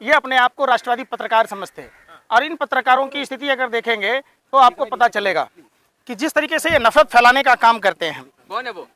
ये अपने आप को राष्ट्रवादी पत्रकार समझते हैं। और इन पत्रकारों की स्थिति अगर देखेंगे तो आपको पता चलेगा कि जिस तरीके से ये नफरत फैलाने का काम करते हैं। कौन है वो?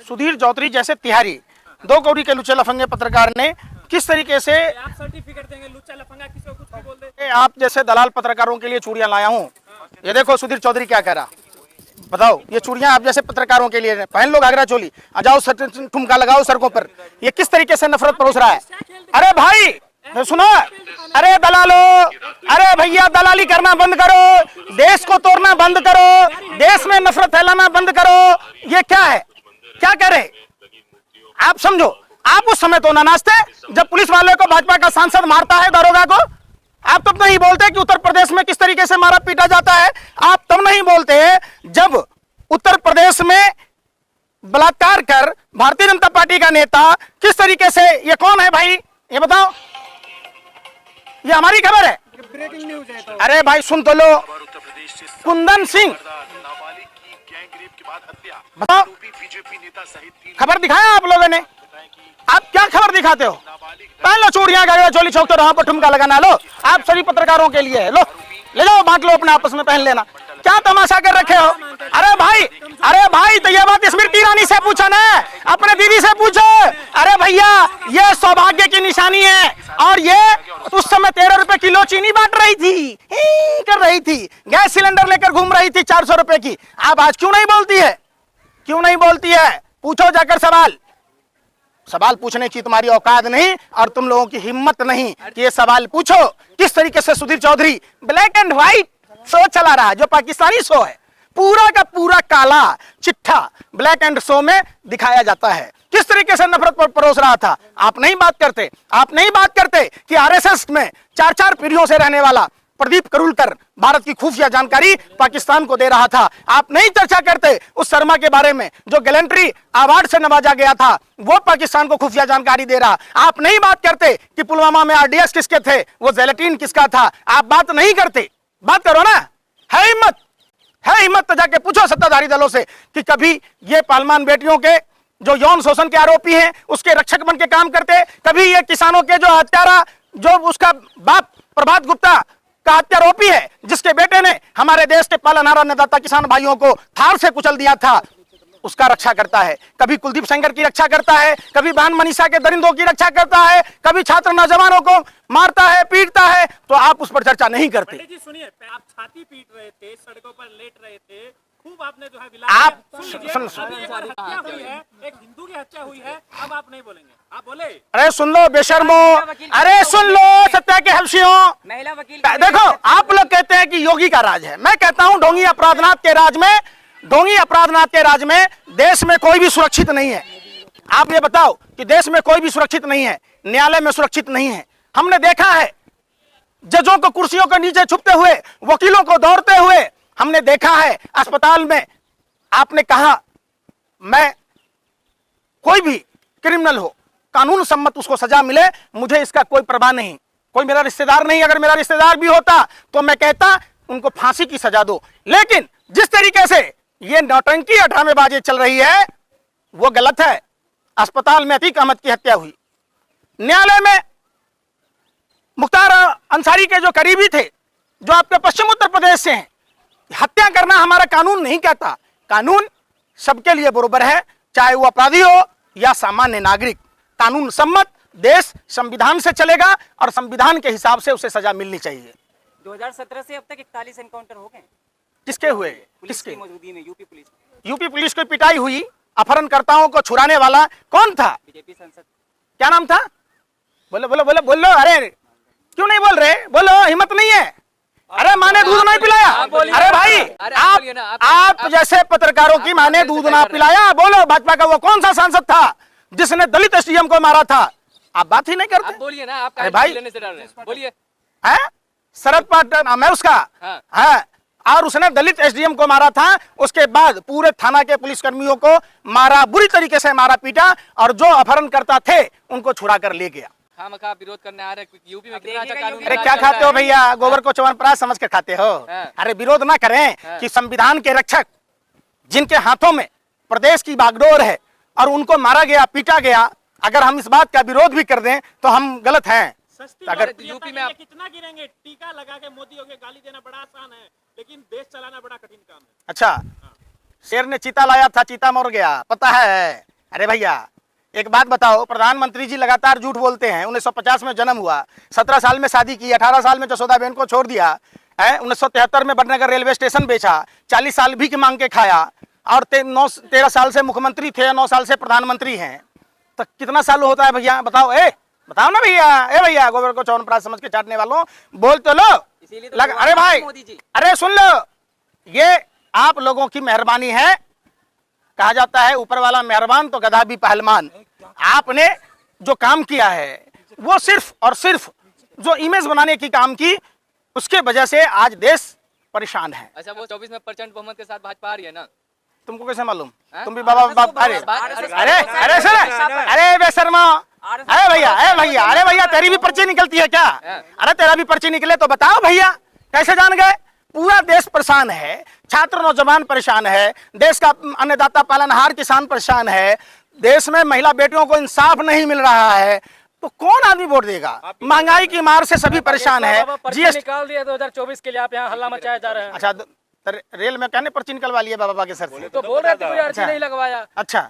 सुधीर चौधरी जैसे तिहारी 2 कौड़ी के लुच्चे लफंगे पत्रकार ने किस तरीके से आप सर्टिफिकेट देंगे, लुच्चा लफंगा किसी को कुछ भी बोल दे। आप जैसे दलाल पत्रकारों के लिए चूड़ियां लाया हूँ। ये देखो सुधीर चौधरी क्या कह रहा, बताओ। ये चूड़ियां आप जैसे पत्रकारों के लिए पहन लो, घाघरा चोली, आ जाओ ठुमका लगाओ सड़कों पर। ये किस तरीके से नफरत परोस रहा है। अरे भाई सुनो, अरे दलालो, अरे भैया दलाली करना बंद करो, देश को तोड़ना बंद करो, देश में नफरत फैलाना बंद करो। ये क्या है, क्या कह रहे आप? समझो, आप उस समय तो ना नाचते जब पुलिस वाले को भाजपा का सांसद मारता है दारोगा को। आप तब नहीं बोलते कि उत्तर प्रदेश में किस तरीके से मारा पीटा जाता है। आप तब नहीं बोलते जब उत्तर प्रदेश में बलात्कार कर भारतीय जनता पार्टी का नेता किस तरीके से, ये कौन है भाई ये बताओ, ये हमारी खबर है, ब्रेकिंग न्यूज है। तो अरे भाई सुन तो लो। कुंदन सिंह, बताओ खबर दिखाया आप लोगों ने, आप क्या खबर दिखाते हो? पहन लो चूड़ियां, घाघरा चोली, चौक चौराहों पर ठुमका लगाना। लो आप सभी पत्रकारों के लिए है, लो ले लो, बांट लो अपने आपस में, पहन लेना। क्या तमाशा कर रखे हो? अरे भाई तो ये बात स्मृति ईरानी से पूछो ना, अपने दीदी से पूछो। अरे भैया ये सौभाग्य की निशानी है। और ये उस समय 13 रुपए किलो चीनी बांट रही थी, कर रही थी, गैस सिलेंडर लेकर घूम रही थी 400 रुपए की। आप आज क्यों नहीं बोलती है, क्यों नहीं बोलती है? पूछो जाकर सवाल। सवाल पूछने की तुम्हारी औकात नहीं और तुम लोगों की हिम्मत नहीं कि ये सवाल पूछो। किस तरीके से Sudhir Chaudhary black and white show चला रहा है, जो पाकिस्तानी शो है, पूरा का पूरा काला चिट्ठा ब्लैक एंड शो में दिखाया जाता है। किस तरीके से नफरत पर परोस रहा था। आप नहीं बात करते, आप नहीं बात करते कि आरएसएस में 4-4 पीढ़ियों से रहने वाला प्रदीप करुलकर भारत की खुफिया जानकारी पाकिस्तान को दे रहा था। आप नहीं चर्चा करते उस शर्मा के बारे में जो गैलेंट्री अवार्ड से नवाजा गया था, वो पाकिस्तान को खुफिया जानकारी दे रहा। आप नहीं बात करते कि पुलवामा में आरडीएक्स किसके थे, वो जेलेटिन किसका था। आप बात नहीं करते, बात करो ना। है हिम्मत तो जाके पूछो सत्ताधारी दलों से कि कभी ये पालमान बेटियों के जो यौन शोषण के आरोपी हैं उसके रक्षक बन के काम करते, कभी ये किसानों के जो हत्यारा, जो उसका बाप प्रभात गुप्ता का हत्यारोपी है, जिसके बेटे ने हमारे देश के पालनहारा अन्नदाता किसान भाइयों को थार से कुचल दिया था, उसका रक्षा करता है। कभी कुलदीप सेंगर की रक्षा करता है, कभी बहन मनीषा के दरिंदों की रक्षा करता है, कभी छात्र नौजवानों को मारता है, पीटता है, तो आप उस पर चर्चा नहीं करते। जी सुनिए, आप छाती पीट रहे थे, सड़कों पर लेट रहे थे, खूब आपने जो है आप हत्या हुई है, एक हिंदू की हत्या हुई है, अब आप नहीं बोलेंगे, आप बोले। अरे सुन लो बेशर्मो, अरे सुन लो सत्या के हफ्सियों। महिला वकील देखो आप लोग कहते हैं कि योगी का राज है, मैं कहता हूं ढोंगी अपराधनाथ के राज में देश में कोई भी सुरक्षित नहीं है। आप ये बताओ कि देश में कोई भी सुरक्षित नहीं है, न्यायालय में सुरक्षित नहीं है। हमने देखा है जजों को कुर्सियों के नीचे छुपते हुए, वकीलों को दौड़ते हुए, हमने देखा है अस्पताल में। आपने कहा मैं कोई भी क्रिमिनल हो, कानून सम्मत उसको सजा मिले, मुझे इसका कोई परवाह नहीं, कोई मेरा रिश्तेदार नहीं। अगर मेरा रिश्तेदार भी होता तो मैं कहता उनको फांसी की सजा दो। लेकिन जिस तरीके से ये नौटंकी अठामेबाजी चल रही है वो गलत है। अस्पताल में अतीक अहमद की हत्या हुई, न्यायालय में मुख्तार अंसारी के जो करीबी थे, जो आपके पश्चिम उत्तर प्रदेश से हैं, हत्या करना हमारा कानून नहीं कहता। कानून सबके लिए बराबर है, चाहे वो अपराधी हो या सामान्य नागरिक। कानून सम्मत देश संविधान से चलेगा और संविधान के हिसाब से उसे सजा मिलनी चाहिए। 2017 से अब तक 41 एनकाउंटर हो गए। किसके हुए? पुलिस की मौजूदगी में यूपी पुलिस की पिटाई हुई, अपहरणकर्ताओं को छुड़ाने वाला कौन था? बीजेपी सांसद, क्या नाम था? बोलो। अरे क्यों नहीं बोल रहे? बोलो, हिम्मत नहीं है। अरे माँ ने दूध नहीं पिलाया? अरे भाई आप जैसे पत्रकारों की माँ ने दूध ना पिलाया? बोलो, भाजपा का वो कौन सा सांसद था जिसने दलित एसडीएम को मारा था? आप बात ही नहीं करते। बोलिए ना, आप भाई बोलिए। शरद पवार मैं उसका है, और उसने दलित एसडीएम को मारा था। उसके बाद पूरे थाना के पुलिसकर्मियों को मारा, बुरी तरीके से मारा पीटा, और जो अपहरणकर्ता थे उनको छुड़ा कर ले गया। खामखा विरोध करने आ रहे हैं, यूपी में कितना अच्छा कानून। अरे क्या खाते हो भैया, गोबर को च्यवनप्राश समझ के खाते हो। अरे विरोध ना करें कि संविधान के रक्षक जिनके हाथों में प्रदेश की बागडोर है और उनको मारा गया, पीटा गया, अगर हम इस बात का विरोध भी कर दें तो हम गलत हैं। सस्ती अगर लोकप्रियता यूपी के में लिए आप कितना गिरेंगे? टीका लगा के मोदी को गाली देना बड़ा आसान है, लेकिन देश चलाना बड़ा कठिन काम है। अच्छा, शेर ने चीता लाया था, चीता मर गया, पता है? अरे भैया एक बात बताओ, प्रधानमंत्री जी लगातार झूठ बोलते हैं। 1950 में जन्म हुआ, 17 साल में शादी की, 18 साल में जसोदा बहन को छोड़ दिया है, 1973 में बड़नगर रेलवे स्टेशन बेचा, 40 साल भीख मांग के खाया, और 13 साल से मुख्यमंत्री थे, 9 साल से प्रधानमंत्री हैं। तो कितना साल होता है भैया? बताओ, बताओ ना भैया। भैया गोबर को चौनप्राश समझ के चाटने वालों, बोल तो लो। इसीलिए तो अरे भाई, मोदी जी। अरे सुन लो, ये आप लोगों की मेहरबानी है। कहा जाता है ऊपर वाला मेहरबान तो गधा भी पहलवान। आपने जो काम किया है वो सिर्फ और सिर्फ जो इमेज बनाने की काम की, उसके वजह से आज देश परेशान है। अच्छा, वो 24 में % बहुमत के साथ भाजपा आ रही है ना? तुमको कैसे मालूम? हाँ? तुम भी बाबा अरे अरे अरे सुन, अरे बेशर्मा, अरे भैया अरे भैया तेरी भी पर्ची निकलती है क्या? अरे तेरा भी पर्ची निकले तो बताओ भैया, कैसे जान गए? पूरा देश परेशान है, छात्र नौजवान परेशान है, देश का अन्नदाता पालनहार किसान परेशान है, देश में महिला बेटियों को इंसाफ नहीं मिल रहा है, तो कौन आदमी वोट देगा? महंगाई की मार से सभी परेशान है। जीएसटी निकाल दिया 2024 के लिए, आप यहाँ हल्ला मचाया जा रहा है। अच्छा, रेल में कहने पर्ची निकलवा लिए बाबा के सर से? तो बोल रहे थे कोई अर्जी नहीं लगवाया। अच्छा,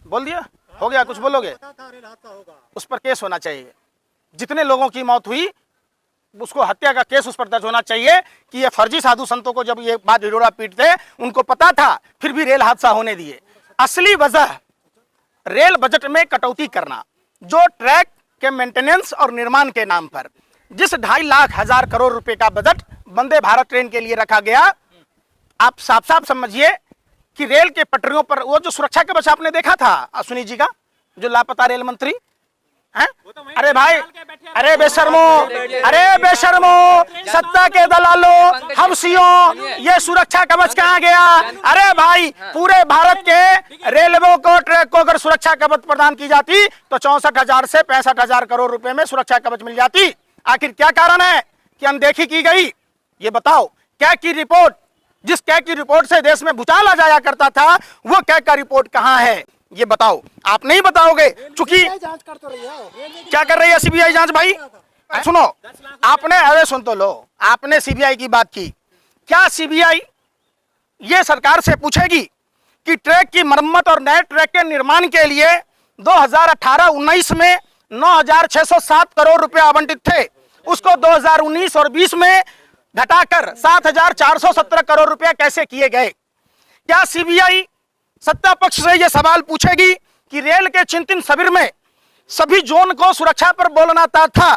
बोल दिया, हो गया? कुछ बोलोगे? उस पर केस होना चाहिए। जितने लोगों की मौत हुई उसको हत्या का केस उस पर दर्ज होना चाहिए कि ये फर्जी साधु संतों को जब ये बात ढिढोरा पीटते उनको पता था, फिर भी रेल हादसा होने दिए। असली वजह रेल बजट में कटौती करना, जो ट्रैक के मेंटेनेंस और निर्माण के नाम पर जिस 2.5 लाख हजार करोड़ रुपए का बजट वंदे भारत ट्रेन के लिए रखा गया, आप साफ साफ समझिए कि रेल के पटरियों पर वो जो सुरक्षा कवच आपने देखा था अश्विनी जी का, जो लापता रेल मंत्री हैं? अरे भाई, अरे बेशर्मो, सत्ता के दलालों, हवसियों, ये सुरक्षा कवच कहाँ गया? अरे भाई, पूरे भारत के रेलवे को, ट्रैक को अगर सुरक्षा कवच प्रदान की जाती तो 64,000 से 65,000 करोड़ रुपए में सुरक्षा कवच मिल जाती। आखिर क्या कारण है कि अनदेखी की गई? ये बताओ। क्या की रिपोर्ट, जिस क्या की रिपोर्ट से देश में भूचाल आ जाया करता था, वो क्या का रिपोर्ट कहाँ है? ये बताओ। आप नहीं बताओगे, चूंकि क्या कर रही है सीबीआई जांच? भाई सुनो, आपने, अरे सुन तो लो, आपने सीबीआई की बात की, क्या सीबीआई ये सरकार से पूछेगी कि ट्रैक की मरम्मत और नए ट्रैक के निर्माण के लिए 2018-19 में 9,607 करोड़ रुपए आवंटित थे, उसको 2019 और 20 में घटाकर 7,417 करोड़ रुपए कैसे किए गए? क्या सीबीआई सत्ता पक्ष से यह सवाल पूछेगी कि रेल के चिंतन शिविर में सभी जोन को सुरक्षा पर बोलना था,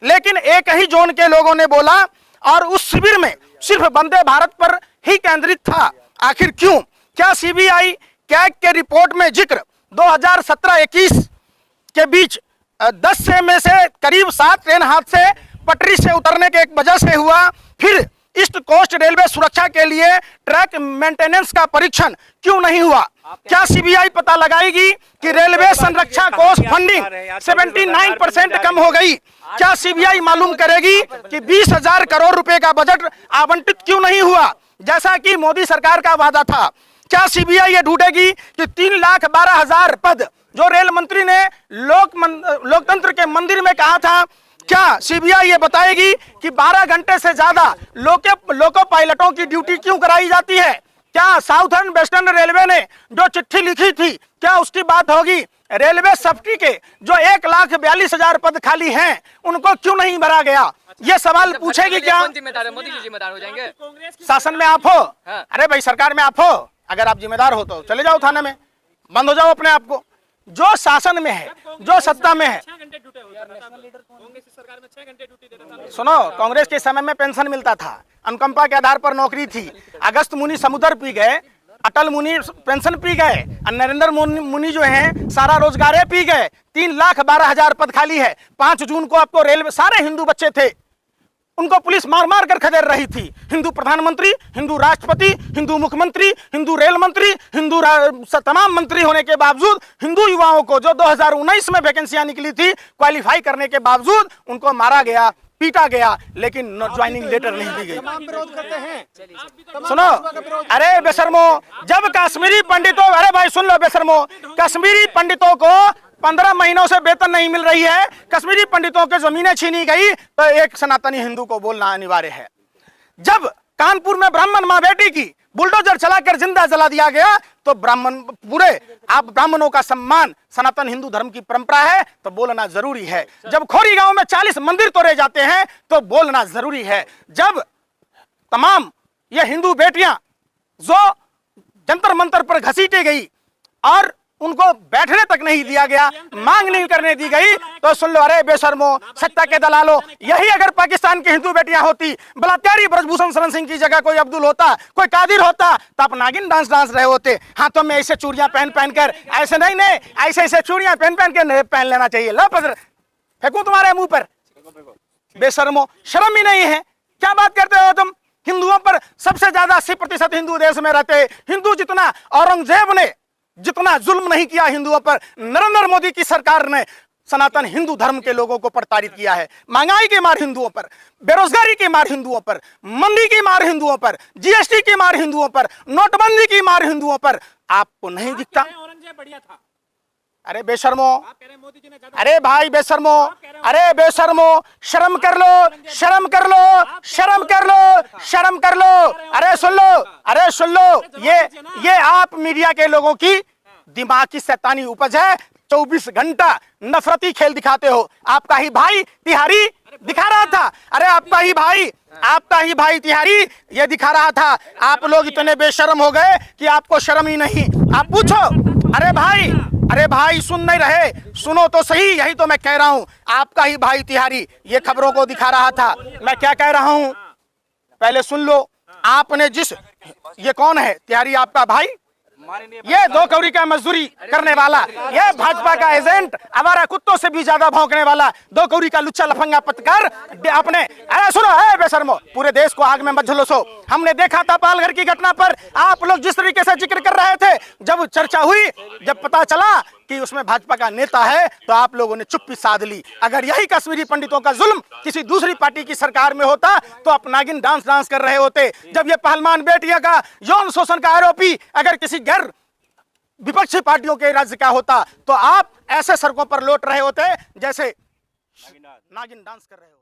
लेकिन एक ही जोन के लोगों ने बोला और उस शिविर में सिर्फ वंदे भारत पर ही केंद्रित था? आखिर क्यों? क्या सीबीआई कैग के रिपोर्ट में जिक्र 2017-21 के बीच 10 से में से करीब 7 ट्रेन हादसे पटरी से उतरने के एक वजह से हुआ, फिर ईस्ट कोस्ट रेलवे सुरक्षा के लिए ट्रैक मेंटेनेंस का परीक्षण क्यों नहीं हुआ? क्या सीबीआई पता लगाएगी कि रेलवे संरक्षा कोष फंडिंग 79% कम हो गई? क्या सीबीआई मालूम करेगी कि 20,000 करोड़ रुपए का बजट आवंटित क्यों नहीं हुआ, जैसा कि मोदी सरकार का वादा था? क्या सीबीआई ये ढूंढेगी कि 3,12,000 पद जो रेल मंत्री ने लोकतंत्र के मंदिर में कहा था, क्या सीबीआई ये बताएगी कि 12 घंटे से ज्यादा लोको पायलटों की ड्यूटी क्यों कराई जाती है? क्या साउथर्न वेस्टर्न रेलवे ने जो चिट्ठी लिखी थी, क्या उसकी बात होगी? रेलवे सेफ्टी के जो 1,42,000 पद खाली हैं, उनको क्यों नहीं भरा गया? ये सवाल पूछेगी क्या? जिम्मेदार है, मोदी जी जिम्मेदार हो जाएंगे। शासन में आप हो, अरे भाई सरकार में आप हो, अगर आप जिम्मेदार हो तो चले जाओ थाने में, बंद हो जाओ अपने आप को। जो शासन में है, जो सत्ता में है, सुनो, कांग्रेस के समय में पेंशन मिलता था, अनुकंपा के आधार पर नौकरी थी। अगस्त मुनि समुद्र पी गए, अटल मुनि पेंशन पी गए, नरेंद्र मुनि जो हैं सारा रोजगार पी गए। 3,12,000 पद खाली है। 5 जून को आपको रेलवे, सारे हिंदू बच्चे थे, उनको पुलिस मार मार कर खदेड़ रही थी। हिंदू प्रधानमंत्री, हिंदू राष्ट्रपति, हिंदू मुख्यमंत्री, हिंदू रेल मंत्री, हिंदू तमाम मंत्री होने के बावजूद हिंदू युवाओं को जो 2019 में वैकेंसियां निकली थी क्वालिफाई करने के बावजूद उनको मारा गया, पीटा गया, लेकिन ज्वाइनिंग लेटर नहीं दी गई। विरोध करते हैं। सुनो, अरे बेशर्मो, जब कश्मीरी पंडितों, अरे भाई सुन लो बेशर्मो, कश्मीरी पंडितों को 15 महीनों से वेतन नहीं मिल रही है, कश्मीरी पंडितों की जमीनें छीनी गई, तो एक सनातनी हिंदू को बोलना अनिवार्य है। जब कानपुर में ब्राह्मण मां बेटी की बुलडोजर चलाकर जिंदा जला दिया गया, तो ब्राह्मणों का सम्मान सनातन हिंदू धर्म की परंपरा है, तो बोलना जरूरी है। जब खोरी गांव में 40 मंदिर तोड़े जाते हैं, तो बोलना जरूरी है। जब तमाम ये हिंदू बेटियां जो जंतर मंतर पर घसीटी गई और उनको बैठने तक नहीं दिया गया, मांग नहीं करने दी गई, तो सुन लो, अरे बेशर्मो, सत्ता के दलालो, यही अगर पाकिस्तान की हिंदू बेटियां होती, बलात्कारी ब्रजभूषण शरण सिंह की जगह कोई अब्दुल होता, कोई कादिर होता, तो आप नागिन डांस रहे होते। हाथों में ऐसे चूड़ियां पहन कर, ऐसे नहीं ऐसे चूड़ियां पहन के पहन लेना चाहिए। लो पदर फेंकू तुम्हारे मुंह पर, बेशर्मो, शर्म ही नहीं है। क्या बात करते हो तुम? हिंदुओं पर सबसे ज्यादा 80% हिंदू देश में रहते। हिंदू जितना औरंगजेब ने जितना जुल्म नहीं किया हिंदुओं पर, नरेंद्र मोदी की सरकार ने सनातन हिंदू धर्म के लोगों को प्रताड़ित किया है। महंगाई की मार हिंदुओं पर, बेरोजगारी की मार हिंदुओं पर, मंदी की मार हिंदुओं पर, जीएसटी की मार हिंदुओं पर, नोटबंदी की मार हिंदुओं पर। आपको नहीं दिखता? औरंगजेब बढ़िया था। अरे बेशर्मो, आप कह रहे हैं मोदी जी ने ज्यादा। अरे भाई बेशर्मो, अरे बेशर्मो, शर्म कर लो, शर्म कर लो, शर्म कर लो, शर्म कर लो। अरे सुन लो, अरे सुन लो, ये आप मीडिया के लोगों की दिमाग की शैतानी उपज है। 24 घंटा नफरती खेल दिखाते हो। आपका ही भाई तिहारी दिखा रहा था, अरे आपका ही भाई तिहारी ये दिखा रहा था। आप लोग इतने बेशर्म हो गए कि आपको शर्म ही नहीं। आप पूछो, अरे भाई सुन नहीं रहे, सुनो तो सही, यही तो मैं कह रहा हूं। आपका ही भाई तिहारी ये खबरों को दिखा रहा था। मैं क्या कह रहा हूं पहले सुन लो। आपने ये कौन है तिहारी? आपका भाई, ये 2 कौड़ी का मजदूरी करने वाला, ये भाजपा का एजेंट, हमारा कुत्तों से भी ज्यादा भौंकने वाला 2 कौड़ी का लुच्चा लफंगा पत्रकार अपने। अरे सुनो, है बेशर्मो, पूरे देश को आग में मत झुलसो। हमने देखा था पालघर की घटना पर आप लोग जिस तरीके से जिक्र कर रहे थे, जब चर्चा हुई, जब पता चला कि उसमें भाजपा का नेता है, तो आप लोगों ने चुप्पी साध ली। अगर यही कश्मीरी पंडितों का जुल्म किसी दूसरी पार्टी की सरकार में होता, तो आप नागिन डांस कर रहे होते। जब ये पहलवान बेटिया का यौन शोषण का आरोपी अगर किसी गैर विपक्षी पार्टियों के राज्य का होता, तो आप ऐसे सड़कों पर लौट रहे होते जैसे नागिन डांस कर रहे हो।